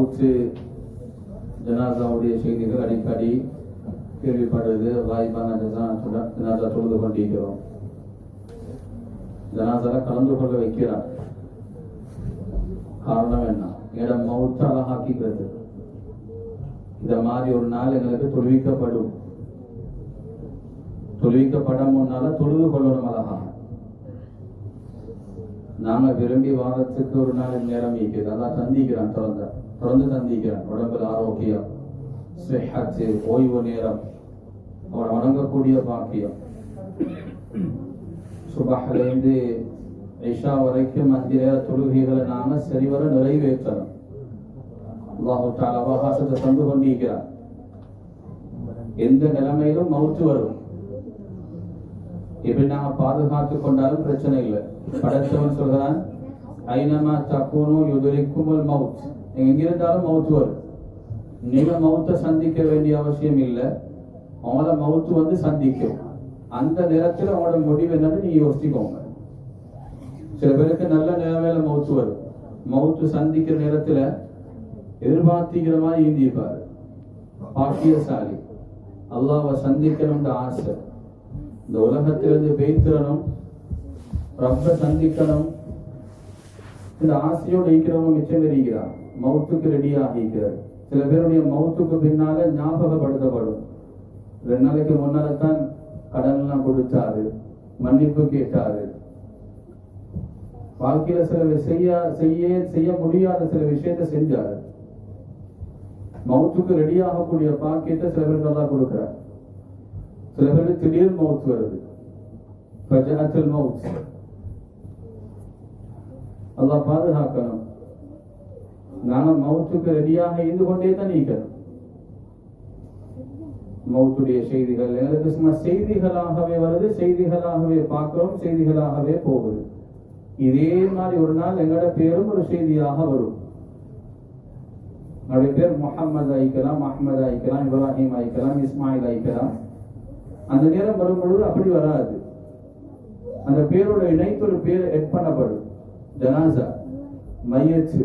மவுத்து ஜனாசாவுடைய செய்திகள் அடிக்கடி கேள்விப்படுவது. வாய்ப்பான ஜனாசா தொழுது கொண்டிருக்கிறோம். ஜனாசால கலந்து கொள்ள வைக்கிறார். காரணம் என்ன? இடம் மவுத்து அழகாக்கிறது. இத மாதிரி ஒரு நாள் எங்களுக்கு தொழுவிக்கப்படும். தொழுவிக்கப்பட முன்னால தொழுது கொள்ளணும் அழகாக. நாங்க விரும்பி வாரத்துக்கு ஒரு நாள் நேரம் இருக்குது. அதான் சந்திக்கிறான், தொடர்ந்து சந்திக்கிறான். உடம்புல ஆரோக்கியம், ஓய்வு நேரம், அவன் வணங்கக்கூடிய பாக்கியம். சுபஹ்லேருந்து இஷா வரைக்கும் 5 நேர தொழுகைகளை நாம சரிவர நிறைவேற்றணும். அல்லாஹ் தஆலா அவகாசத்தை தந்து கொண்டிருக்கிறார். எந்த நிலைமையிலும் மவுத்து வரும். இப்படி நாம பாதுகாத்து கொண்டாலும் பிரச்சனை இல்லை. படைத்தவன் சொல்கிறான், ஐனமா தக்கூனு யுதரிக்குமுல் மவுத். எங்க இருந்தாலும் மவுத்து வரும். நீங்க மவுத்தை சந்திக்க வேண்டிய அவசியம் இல்லை. அவங்கள மவுத்து வந்து சந்திக்கும். அந்த நேரத்தில் அவங்களோட முடிவு என்னன்னு நீங்க யோசிச்சுக்கோங்க. சில பேருக்கு நல்ல நிலைமையில மவுத்து வரும். மவுத்து சந்திக்கிற நேரத்துல எதிர்பார்த்திக்கிற மாதிரி ஈந்திப்பாரு. பாக்கியசாலி, அல்லாஹ்வை சந்திக்கணும்ன்ற ஆசை. இந்த உலகத்திலிருந்து பேய்த்திரணும், ரப்ப சந்திக்கணும், இந்த ஆசையோடு இருக்கிறவங்க மிச்சம் இருக்கிறார். மவுத்துக்கு ரெடியாக இருக்கிறார். சில பேருடைய மவுத்துக்கு பின்னால ஞாபகப்படுத்தப்படும். 2 நாளைக்கு முன்னால்தான் கடன் எல்லாம் கொடுத்தாரு, மன்னிப்பு கேட்டாரு. வாழ்க்கையில சில செய்ய முடியாத சில விஷயத்தை செஞ்சாரு. மவுத்துக்கு ரெடி ஆகக்கூடிய பாக்கியத்தை சில பேருக்கு நல்லா கொடுக்கிறார். சில பேருக்கு திடீர் மவுத்து வருது. அல்லாஹ் பாதுகாக்கணும். நாங்க மவுத்துக்கு ரெடியாக இருந்து கொண்டே தான் நீக்கணும். மவுத்துடைய செய்திகள் எங்களுக்கு சும்மா செய்திகளாகவே வருது, செய்திகளாகவே பார்க்கிறோம், செய்திகளாகவே போகுது. இதே மாதிரி ஒரு நாள் எங்களோட பேரும் ஒரு செய்தியாக வரும். நம்முடைய பேர் முஹம்மது ஆயிக்கலாம், அஹ்மது ஆயிக்கலாம், இப்ராஹிம் ஆயிக்கலாம், இஸ்மாயில் ஆயிக்கலாம். அந்த நேரம் வரும் பொழுது அப்படி வராது. அந்த பேரோட இணைத்து ஒரு பேர் எட் பண்ணப்படும். ஜனாசா, மையத்து.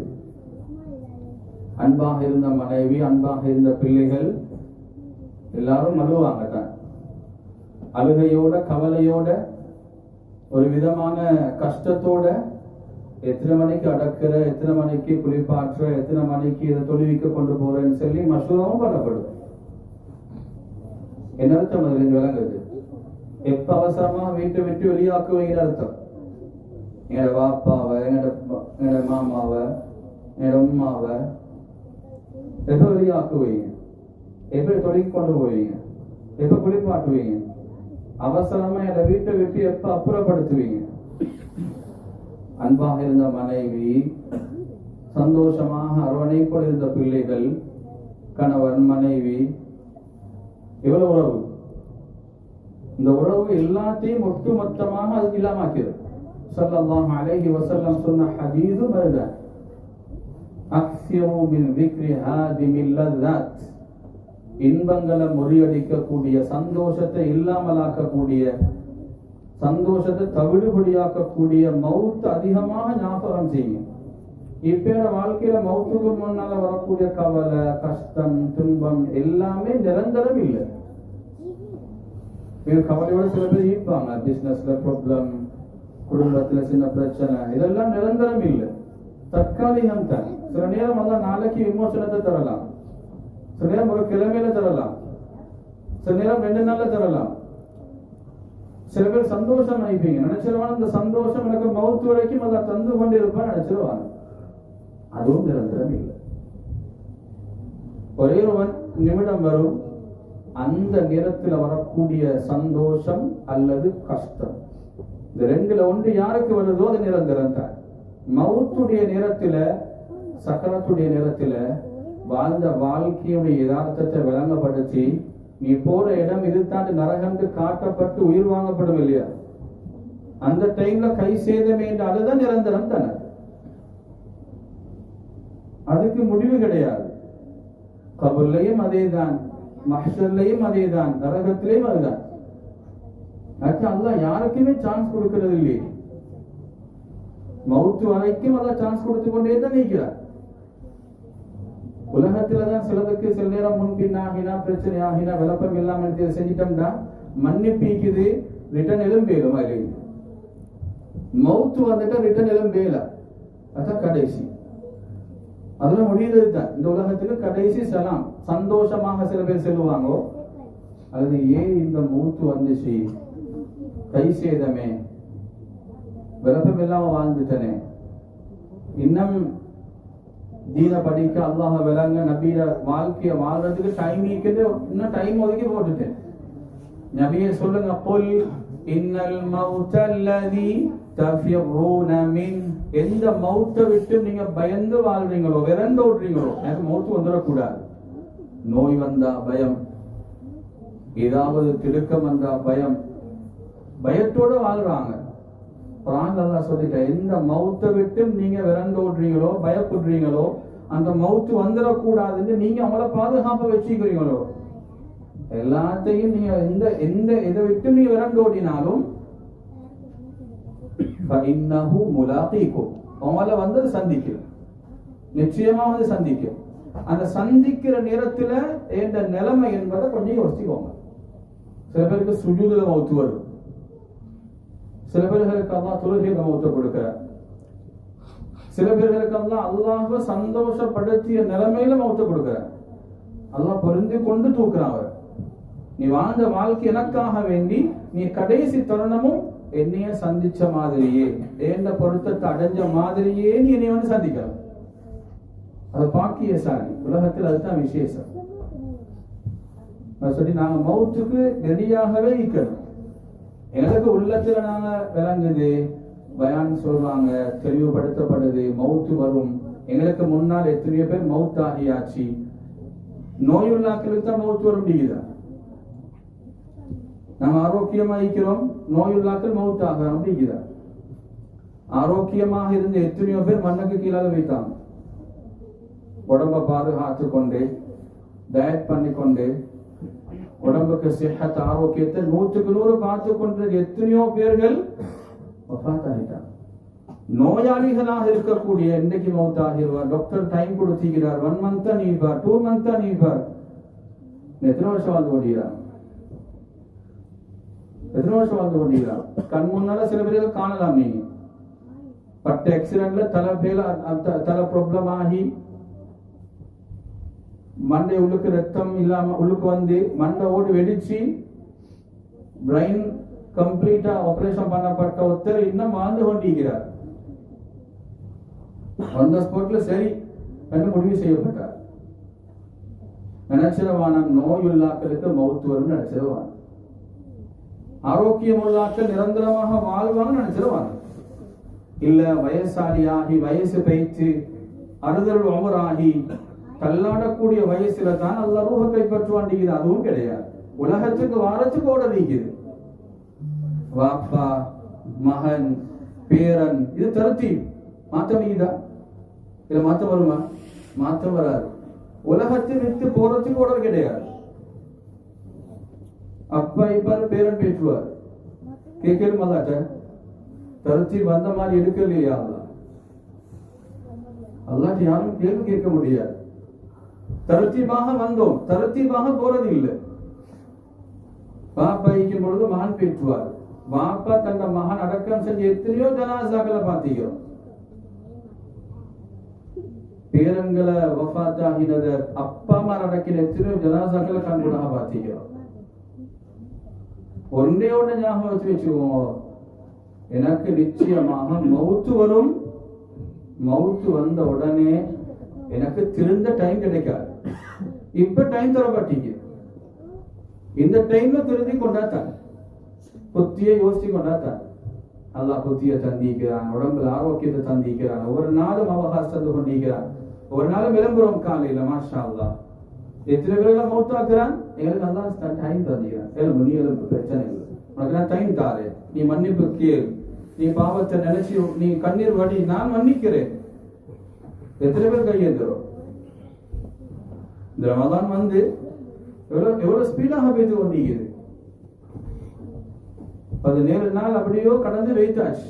அன்பாக இருந்த மனைவி, அன்பாக இருந்த பிள்ளைகள் எல்லாரும் அழுவாங்க தான். அழுகையோட, கவலையோட, ஒரு விதமான கஷ்டத்தோட, எத்தனை மணிக்கு அடக்கிற, எத்தனை மணிக்கு குளிப்பாற்ற, எத்தனை மணிக்கு இதை தொழுவிக்க கொண்டு போறேன்னு சொல்லி மசூராவும் பண்ணப்படும். என்ன அர்த்தம் அதுல இருந்து விளங்குது? எப்ப அவசரமா வீட்டை விட்டு வெளியாக்குவீங்க அர்த்தம். எங்களோட வாப்பாவை, எங்களோட மாமாவை, எங்களோட உம்மாவை எப்ப வெளியாக்குவீங்க? எப்படி தொழில் கொண்டு போவீங்க? எப்ப குளிப்பாட்டுவீங்க? அவசரமா எங்களை வீட்டை விட்டு எப்ப அப்புறப்படுத்துவீங்க? அன்பாக இருந்த மனைவி, சந்தோஷமாக அரவணைப்போடு இருந்த பிள்ளைகள், கணவன், மனைவி, எவ்வளவு உறவு. இந்த உறவு எல்லாத்தையும் ஒட்டுமொத்தமாக அதுக்கு இல்லாமக்கிறது. ஸல்லல்லாஹு அலைஹி வஸல்லம் சொன்ன ஹதீஸ் வருதான், அக்ஸிரு மின் ذிக்ரி ஹாதிமில் லذாத். இன்பங்களை முறியடிக்கக்கூடிய, சந்தோஷத்தை இல்லாமலாக்கக்கூடிய, சந்தோஷத்தை தவிடுபடியாக்கக்கூடிய மவுத் அதிகமாக ஞாபகம் செய்யும். இப்ப வாழ்க்கையில மவுத்துக்கு முன்னால வரக்கூடிய கவலை, கஷ்டம், துன்பம் எல்லாமே நிரந்தரம் இல்லை. கவலையோட சில பேர் இருப்பாங்க. பிசினஸ்ல ப்ராப்ளம், குடும்பத்துல சின்ன பிரச்சனை, இதெல்லாம் நிரந்தரம் இல்லை, தற்காலிகம் தான். சில நேரம் அதான் நாளைக்கு விமோசனத்தை தரலாம், சில நேரம் ஒரு கிழமையில தரலாம், சில நேரம் 2 நாள்ல தரலாம். சில பேர் சந்தோஷம் நினைப்பீங்க, நினைச்சிருவாங்க இந்த சந்தோஷம் எனக்கு மவுத்து வரைக்கும் அதை தந்து கொண்டு இருப்பான்னு நினைச்சிருவாங்க. அதுவும் நிரந்தரம் இல்லை. ஒரே ஒரு நிமிடம் வரும், அந்த நேரத்தில் வரக்கூடிய சந்தோஷம் அல்லது கஷ்டம், இந்த 2ல ஒன்று யாருக்கு வருதோ அது நிரந்தரம் தான். மவுத்துடைய நேரத்துல, சக்கரத்துடைய நேரத்துல வாழ்ந்த வாழ்க்கையுடைய யதார்த்தத்தை விளங்கப்படுத்தி, நீ போற இடம் இதுதான் நரகந்து காட்டப்பட்டு உயிர் வாங்கப்படும் இல்லையா, அந்த டைம்ல கை சேதமே என்ற அதுதான் நிரந்தரம் தானே. அதுக்கு முடிவு கிடையாது. கபர்லையும் அதேதான், மஹ்ஷர்லையும் அதேதான், நரகத்திலையும் அதுதான். அல்லாஹ் யாருக்குமே சான்ஸ் கொடுக்கிறது இல்லையே. மவுத்து வரைக்கும் அல்லாஹ் சான்ஸ் கொடுத்து கொண்டே தான் நிற்கிறார். உலகத்துலதான் சிலதுக்கு சில நேரம் முன்பின் ஆகினா பிரச்சனை ஆகினா விளப்பம் இல்லாமல் செஞ்சிட்டோம்னா மன்னிப்பீக்குது ரிட்டர்ன் எலும்பேலும் அது மவுத்து வந்துட்டா ரிட்டர்ன் எலும்பேல அதான் கடைசி அதுல முடியுது தான் இந்த உலகத்துக்கு கடைசி சலாம் சந்தோஷமாக சில பேர் செல்லுவாங்க அது ஏன் இந்த மவுத்து வந்துச்சு கை சேதமே விளப்பம் இல்லாம வாழ்ந்துட்டனே இன்னும் தீன படிக்க அல்லாஹ் விளங்க நபிய வாழ்க்கைய வாழ்றதுக்கு டைம் இருக்குது இன்னும் டைம் ஒதுக்கி போட்டுட்டேன் நபியை சொல்லுங்க புல் இன்னல் மௌத்தல்லதி தஃபிரூன மின் எந்த மௌத்தை விட்டு நீங்க பயந்து வாழ்றீங்களோ விரண்டு ஓடுறீங்களோ எனக்கு மௌத்து வந்துடக்கூடாது நோய் வந்தா பயம் ஏதாவது திடுக்கம் வந்தா பயம் பயத்தோட வாழ்றாங்க குர்ஆன்ல அல்லாஹ் சொல்லிட்டார் எந்த மௌத்தை விட்டு நீங்க விரண்டு ஓடுறீங்களோ பயப்படுறீங்களோ அந்த மௌத்து வந்துடக்கூடாதுன்னு நீங்க அவங்கள பாதுகாப்ப வச்சுக்கிறீங்களோ எல்லாத்தையும் நீங்க எந்த இதை விட்டு நீங்க விரண்டு ஓடினாலும் அவங்கள வந்து சந்திக்கும் நிச்சயமா வந்து சந்திக்கும் அந்த சந்திக்கிற நேரத்துல எந்த நிலைமை என்பதை கொஞ்சம் யோசிச்சுக்கோங்க சில பேருக்கு சுஜூதுல மௌத்து வரும் சில பேர்களுக்கு அல்லாஹ் தொழுகையில மௌத்தை கொடுக்கிறார் சில பேர்களுக்கு அல்லாஹ்வை சந்தோஷப்படுத்திய நிலைமையில மௌத்தை கொடுக்கிறார் அல்லாஹ் பொருந்தி கொண்டு தூக்குறான் அவர் நீ வாழ்ந்த வாழ்க்கை எனக்காக வேண்டி நீ கடைசி தருணமும் என்னைய சந்திச்ச மாதிரியே ஏண்ட பொருத்தத்தை அடைஞ்ச மாதிரியே நீ என்னை வந்து சந்திக்கலாம் அது பாக்கியசாலி உலகத்தில் அதுதான் விசேஷம் சொல்லி நாங்க மௌத்துக்கு ரெடியாகவே இருக்கணும் எங்களுக்கு உள்ளத்துல நாங்க விளங்குது பயான் சொல்றாங்க தெளிவுபடுத்தப்படுது மௌத்து வரும் எங்களுக்கு முன்னால் எத்தனையோ பேர் மௌத் ஆகியாச்சு நோயுள்ளாக்களுக்கு தான் மௌத்து வரும் முடியுதா நாங்க ஆரோக்கியமா இருக்கிறோம் நோயுள்ளாக்கள் மௌத் ஆக முடியுதா ஆரோக்கியமாக இருந்து எத்தனையோ பேர் மண்ணுக்கு கீழாக வைத்தாங்க உடம்ப பாதுகாத்து கொண்டு டயட் பண்ணிக்கொண்டு உடம்புக்கு சிஹத் ஆரோக்கியத்தை 100% பார்த்து கொண்டு எத்தனையோ பேர்கள் வஃபாத்தாகிட்டாங்க நோயாளிகளாக இருக்கக்கூடிய இன்றைக்கு மௌத்தாகிடுவார் டாக்டர் டைம் கொடுத்திருக்கிறார் 1 month நீப்பார் 2 month நீப்பார் எத்தனை வருஷம் வாழ்ந்து கொண்டிருக்கிறார் எத்தனை வருஷம் வாழ்ந்து கொண்டிருக்கிறார் கண் முன்னால சில பேர்கள் காணலாம் நீங்க பட்ட ஆக்சிடென்ட்ல தலை ப்ராப்ளம் ஆகி மண்டை உள்ளுக்கு ரத்தம் இல்லாம உள்ளுக்கு வந்து மண்டை ஓடி வெடிச்சு பிரெயின் கம்ப்ளீட்டா ஆபரேஷன் பண்ணப்பட்ட ஒருத்தர் இன்னும் வாழ்ந்து கொண்டிருக்கிறார் அந்த ஸ்பாட்ல சரி என்று முடிவு செய்யப்பட்டார் நினைச்சிரவான நோயுள்ளாக்களுக்கு மௌத்து வரும் நினைச்சிரவான ஆரோக்கியம் உள்ளாக்கள் நிரந்தரமாக வாழ்வாங்க நினைச்சிரவான இல்ல வயசாலியாகி வயசு பயிற்சி அறுதல் உமராகி தள்ளாடக்கூடிய வயசுல தான் அல்லாஹ் ரூஹ கைப்பற்றுவாண்டிக்குது அதுவும் கிடையாது உலகத்துக்கு வாரத்துக்கு ஓட நீக்குது வாப்பா மகன் பேரன் இது தருத்தி மாற்றம் நீக்குதா இல்ல மாற்றம் வருமா மாற்றம் வராது உலகத்தை விட்டு போறதுக்கு ஓட கிடையாது அப்பா இப்ப பேரன் பேசுவார் கேட்கல மாட்டாட்ட தருத்தி வந்த மாதிரி எடுக்கலையா அல்லாஹ் யாரும் கேள்வி கேட்க முடியாது தருத்தீபாக வந்தோம் தருத்தீபாக போறது இல்லை பாப்பா இருக்கும் பொழுது மகன் பேசுவார் பாப்பா தந்த மகன் அடக்கம் செஞ்சு எத்தனையோ ஜனாசாக்களை பார்த்திக்கிறோம் பேரன்களை வஃபாத்தாகினத அப்பா அம்மா அடக்கின எத்தனையோ ஜனாசாக்களை கண்கூடாக பார்த்திக்கிறோம் ஒன்றே ஒன்று ஞாபகம் வச்சுக்கோங்க எனக்கு நிச்சயமாக மௌத்து வரும் மௌத்து வந்த உடனே எனக்கு திருந்த டைம் கிடைக்காது இப்ப டைம் தரப்பட்டீங்க இந்த டைம்ல திருந்தி கொண்டாத்தான் புத்திய யோசிச்சு கொண்டாத்தான் அல்லாஹ் புத்திய தந்திக்கிறான் உடம்புல ஆரோக்கியத்தை தந்திக்கிறான் ஒவ்வொரு நாளும் அவகாசத்தை கொண்டிருக்கிறான் ஒரு நாளும் விளம்பரம் காலையில மாஷா அல்லாஹ் எத்தனை பேர்ல மௌத்தாக்குறான் எங்களுக்கு அல்லாஹ் டைம் தந்திக்கிறான் எலும்பு நீ எலும்பு பிரச்சனை இல்லை உனக்கு நான் டைம் தாரு நீ மன்னிப்பு கேள் நீ பாவத்தை நினைச்சு நீ கண்ணீர் வடி நான் மன்னிக்கிறேன் எத்தனை பேர் கையேந்துரும் இந்த ரமதான் வந்து எவ்வளவு ஸ்பீடாக பேசி கொண்டிருக்கிறது 17 நாள் அப்படியோ கடந்து வைத்தாச்சு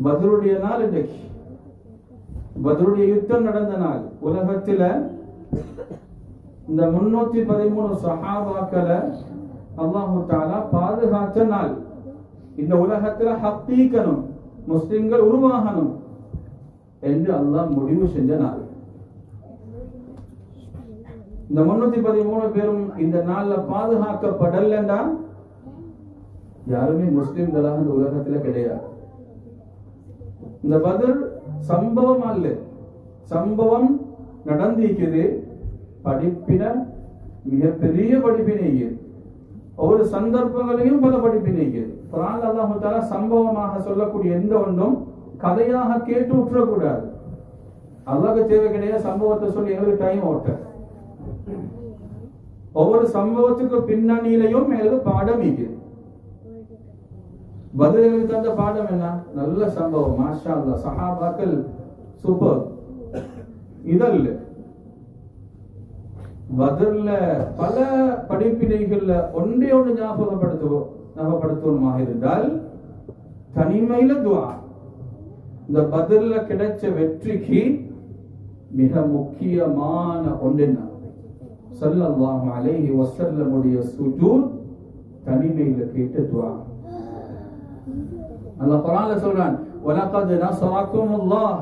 பத்ருடைய நாள் இன்றைக்கு பத்ருடைய யுத்தம் நடந்த நாள். உலகத்துல இந்த 313 சஹாபாக்களை அல்லாஹு தஆலா பாதுகாத்த நாள். இந்த உலகத்துல ஹக்கீகனும் முஸ்லிம்கள் உருவாகணும் என்று அல்லாஹ் முடிவு செஞ்ச நாள். இந்த 313 பேரும் இந்த நாள்ல பாதுகாக்கப்படலன்னா யாருமே முஸ்லிம்களாக இந்த உலகத்துல கிடையாது. இந்த பத்ர் சம்பவம் அல்ல, சம்பவம் நடந்திருக்குது. படிப்பின மிகப்பெரிய படிப்பினை. ஒவ்வொரு சந்தர்ப்பங்களையும் பல படிப்பினை. குர்ஆன்ல அல்லாஹ் தஆலா சம்பவமாக சொல்லக்கூடிய எந்த ஒன்றும் கதையாக கேட்டு விட்டுறக்கூடாது. அல்லாஹ்க்கு தேவை கிடையாது சம்பவத்தை சொல்லி எங்களுக்கு டைம் ஓட்ட. ஒவ்வொரு சம்பவத்துக்கு பின்னணியிலையும் எங்களுக்கு பாடம் இருக்குது. பத்ருக்கு தந்த பாடம் என்ன? நல்ல சம்பவம், மாஷா அல்லாஹ், சஹாபாக்கள் சூப்பர். இதல்ல பத்ர்ல பல படிப்பினைகள்ல ஒன்றே ஒன்று ஞாபகப்படுத்துவோமாக இருந்தால் தனிமையில துஆ. இந்த பத்ர்ல கிடைச்ச வெற்றிக்கு மிக முக்கியமான ஒன்று என்ன? ஸல்லல்லாஹு அலைஹி வஸல்லம் உடைய சுஜூத், தனிமையில கேட்ட துஆ. அல்லாஹ் குர்ஆன்ல சொல்றான், வலகத் நஸரகுமுல்லாஹ்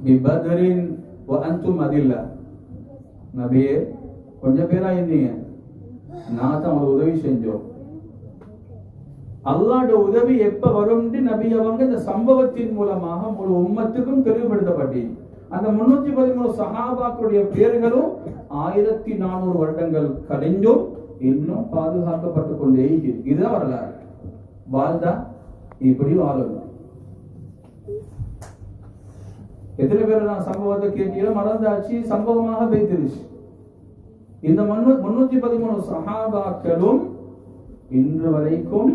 பிபத்ரின் வஅன்தும் அதில்லா. நபியே, கொஞ்சம் பேரா இருந்தீங்க, நான் தான் உங்களுக்கு உதவி செஞ்சோம். அல்லாஹ்வோட உதவி எப்ப வரும்னு நபி அவங்க இந்த சம்பவத்தின் மூலமாக முழு உம்மத்துக்கும் தெளிவுபடுத்தப்பட்டீங்க. அந்த 313 சஹாபாக்களுடைய பேர்களும் 1400 வருடங்கள் கழிஞ்சும் இன்னும் பாதுகாக்கப்பட்டுக் கொண்டே இருக்கிறது. இதுதான் வரலாறு. வாழ்ந்தா இப்படி வாழணும். எத்தனை பேர் நான் சம்பவத்தை கேட்டீங்க மறந்தாச்சு, சம்பவமாக வைத்திருச்சு. இந்த 313 சஹாபாக்களும் இன்று வரைக்கும்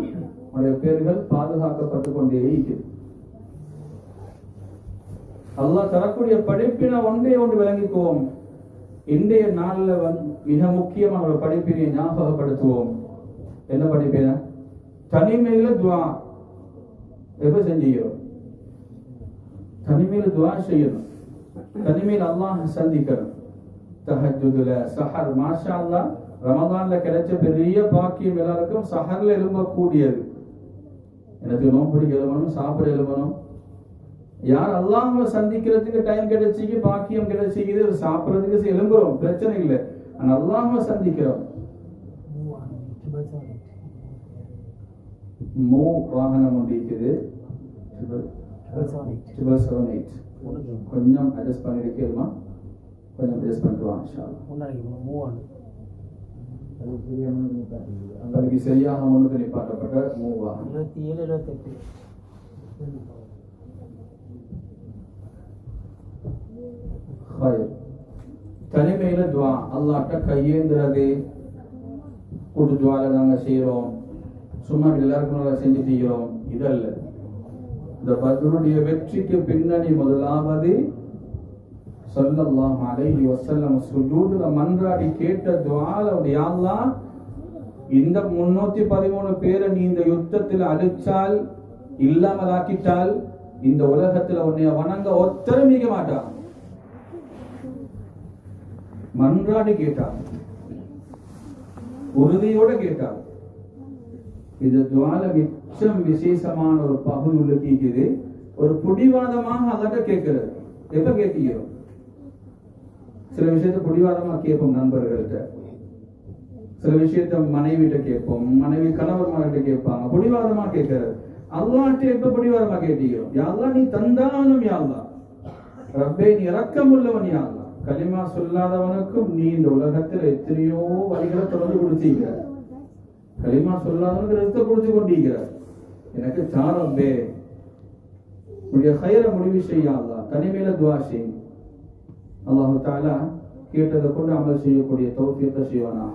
உடைய பேர்கள் பாதுகாக்கப்பட்டுக் கொண்டே இருக்கிறது. அல்லாஹ் தரக்கூடிய படிப்பினை ஒன்றே ஒன்று விளங்கிக்குவோம். இன்றைய நாள்ல மிக முக்கியமான ஒரு படிப்பினை ஞாபகப்படுத்துவோம். என்ன படிப்பினை? தனிமையில துஆ. எப்ப செஞ்சீங்க? தனிமையில துஆ செய்யணும். தனிமையில அல்லாஹ் சந்திக்கணும். தஹஜ்ஜுதுல, சஹர், மாஷா அல்லாஹ், ரமதான்ல கிடைச்ச பெரிய பாக்கியம் எல்லாருக்கும் சஹர்ல எழும்பக்கூடியது. எனக்கு நோன்பு பிடிக்க எழுபணும், சாப்பிட எழுபணும். யார் அல்லாஹ்வை சந்திக்கிறதுக்கு டைம் கிடைச்சிக்கு, பாக்கியம் கிடைச்சிக்குது, சாப்பிடுறதுக்கு எழும்புறோம், பிரச்சனை இல்லை. ஆனா அல்லாஹ்வை சந்திக்கிறோம். வாகனம் ஒன்று இருக்குது, 778. கொஞ்சம் அட்ஜஸ்ட் பண்ணிருக்கேமா? கொஞ்சம் அட்ஜஸ்ட் பண்ணிட்டு வாங்க இன்ஷா அல்லாஹ். அதுக்கு சரியாக முன்னுக்கு நிப்பாட்டப்பட்ட மூவா 27-28. தனிமையில துஆ. அல்லாஹ்ட்ட கையேந்துறது கூட்டு துஆல நாங்க செய்யறோம். சும்மா எல்லாருக்கும் நல்லா செஞ்சுட்டீங்களோம், இதல்ல. இந்த பத்ருடைய வெற்றிக்கு பின்னணி முதலாவது ஸல்லல்லாஹு அலைஹி வஸல்லம் சுஜூதுல மன்றாடி கேட்ட துஆல, யா அல்லாஹ், இந்த 313 பேரை நீ இந்த யுத்தத்தில் அழிச்சால், இல்லாமலாக்கிட்டால், இந்த உலகத்துல உன்னை வணங்க ஒருத்தரும் மிக மாட்டான். மன்றாடி கேட்டார், உறுதியோட கேட்டார். இது துஆல மிச்சம் விசேஷமான ஒரு பகுதி உள்ளது. ஒரு புடிவாதமாக அல்லாஹ்ட்ட கேட்கிறது. எப்ப கேட்டீங்க? சில விஷயத்தை புடிவாதமா கேட்போம் நண்பர்கள்ட்ட, சில விஷயத்த மனைவிட்ட கேட்போம், மனைவி கணவர்மார்கிட்ட கேட்பாங்க, புடிவாதமா கேட்கிறது. அல்லாஹ்ட்ட எப்ப புடிவாதமா கேட்டீங்க? யா அல்லாஹ், நீ தந்தானும், யா அல்லாஹ், ரப்பே நீ இரக்கம் உள்ளவன், யா அல்லாஹ், கலிமா சொல்லாதவனுக்கும் நீ இந்த உலகத்தில் எத்தனையோ வழிகளை தொடர்ந்து கொடுத்தீங்க. கலிமா சொல்லாதவனுக்கு ரத்த கொடுத்து கொண்டிருக்கிறார். எனக்கு சாரப்பே உடைய கைர முடிவு செய்ய அல்லாஹ். தனிமையில துஆ செய். அல்லாஹ் தஆலா கேட்டதை கொண்டு அமல் செய்யக்கூடிய தௌஃபீக் செய்வானா.